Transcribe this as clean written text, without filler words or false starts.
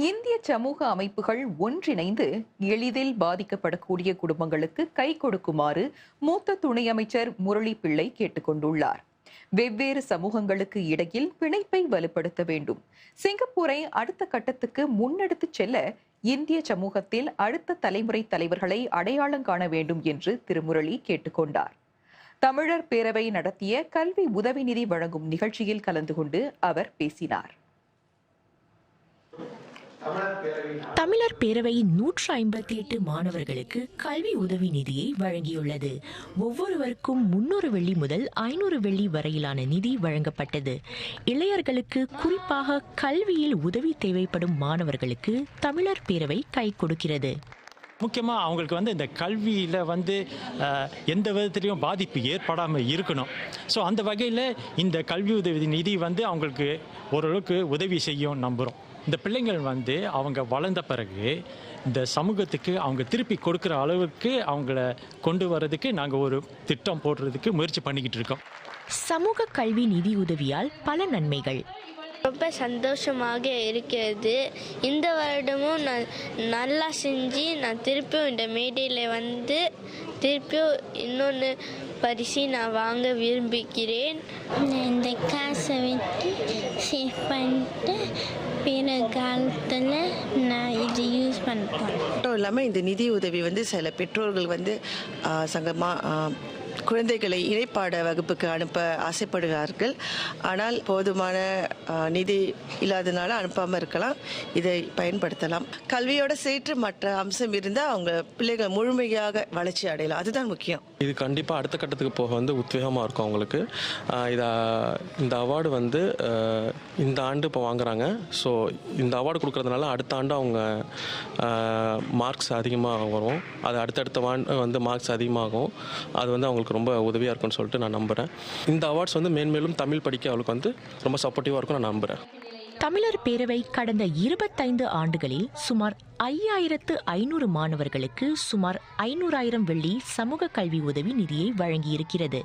இந்திய சமூக அமைப்புகள் ஒன்றிணைந்து எளிதில் பாதிக்கப்படக்கூடிய குடும்பங்களுக்கு கை கொடுக்குமாறு மூத்த துணை அமைச்சர் முரளி பிள்ளை கேட்டுக்கொண்டுள்ளார். வெவ்வேறு சமூகங்களுக்கு இடையில் பிணைப்பை வலுப்படுத்த வேண்டும். சிங்கப்பூரை அடுத்த கட்டத்துக்கு முன்னெடுத்துச் செல்ல இந்திய சமூகத்தில் அடுத்த தலைமுறை தலைவர்களை அடையாளம் காண வேண்டும் என்று திரு முரளி கேட்டுக்கொண்டார். தமிழர் பேரவை நடத்திய கல்வி உதவி நிதி வழங்கும் நிகழ்ச்சியில் கலந்து கொண்டு அவர் பேசினார். தமிழர் பேரவை 158 மாணவர்களுக்கு கல்வி உதவி நிதியை வழங்கியுள்ளது. ஒவ்வொருவருக்கும் 300 வெள்ளி முதல் 500 வெள்ளி வரையிலான நிதி வழங்கப்பட்டது. இளையர்களுக்கு, குறிப்பாக கல்வியில் உதவி தேவைப்படும் மாணவர்களுக்கு தமிழர் பேரவை கை கொடுக்கிறது. முக்கியமாக அவங்களுக்கு இந்த கல்வியில் எந்த விதத்துலையும் பாதிப்பு ஏற்படாமல் இருக்கணும். ஸோ அந்த வகையில் இந்த கல்வி உதவி நிதி அவங்களுக்கு ஓரளவுக்கு உதவி செய்யும் நம்புகிறோம். இந்த பிள்ளைங்கள் அவங்க வளர்ந்த பிறகு இந்த சமூகத்துக்கு அவங்க திருப்பி கொடுக்குற அளவுக்கு அவங்கள கொண்டு வர்றதுக்கு நாங்கள் ஒரு திட்டம் போடுறதுக்கு முயற்சி பண்ணிக்கிட்டு இருக்கோம். சமூக கல்வி நிதி உதவியால் பல நன்மைகள். ரொம்ப சந்தோஷமாக இருக்கிறது. இந்த வருடமும் நான் நல்லா செஞ்சு நான் திருப்பியும் இந்த மேடையில் திருப்பியும் இன்னொன்று பரிசு நான் வாங்க விரும்புகிறேன். இந்த காசை வச்சு சேவ் பண்ணிட்டு பிற காலத்தில் நான் இது யூஸ் பண்ணுறேன். மட்டும் இல்லாமல் இந்த நிதி உதவி சில பெற்றோர்கள் குழந்தைகளை இணைப்பாட வகுப்புக்கு அனுப்ப ஆசைப்படுகிறார்கள். ஆனால் போதுமான நிதி இல்லாதனால அனுப்பாமல் இருக்கலாம். இதை பயன்படுத்தலாம். கல்வியோட சேர்த்து மற்ற அம்சம் இருந்தால் அவங்க பிள்ளைகள் முழுமையாக வளர்ச்சி அடையலாம். அதுதான் முக்கியம். இது கண்டிப்பாக அடுத்த கட்டத்துக்கு போக உத்வேகமாக இருக்கும் அவங்களுக்கு. இந்த அவார்டு இந்த ஆண்டு இப்போ வாங்குறாங்க. ஸோ இந்த அவார்டு கொடுக்கறதுனால அடுத்த ஆண்டு அவங்க மார்க்ஸ் அதிகமாக வரும். அது அடுத்தடுத்த ஆண்டு மார்க்ஸ் அதிகமாகும். அது அவங்களுக்கு ரொம்ப உதவியாக இருக்கும்னு சொல்லிட்டு நான் நம்புகிறேன். இந்த அவார்ட்ஸ் மேன்மேலும் தமிழ் படிக்க அவளுக்கு ரொம்ப சப்போர்ட்டிவாக இருக்கும் நான் நம்புகிறேன். தமிழர் பேரவை கடந்த 25 ஆண்டுகளில் சுமார் 5500 மாணவர்களுக்கு சுமார் 500,000 வெள்ளி சமூக கல்வி உதவி நிதியை வழங்கியிருக்கிறது.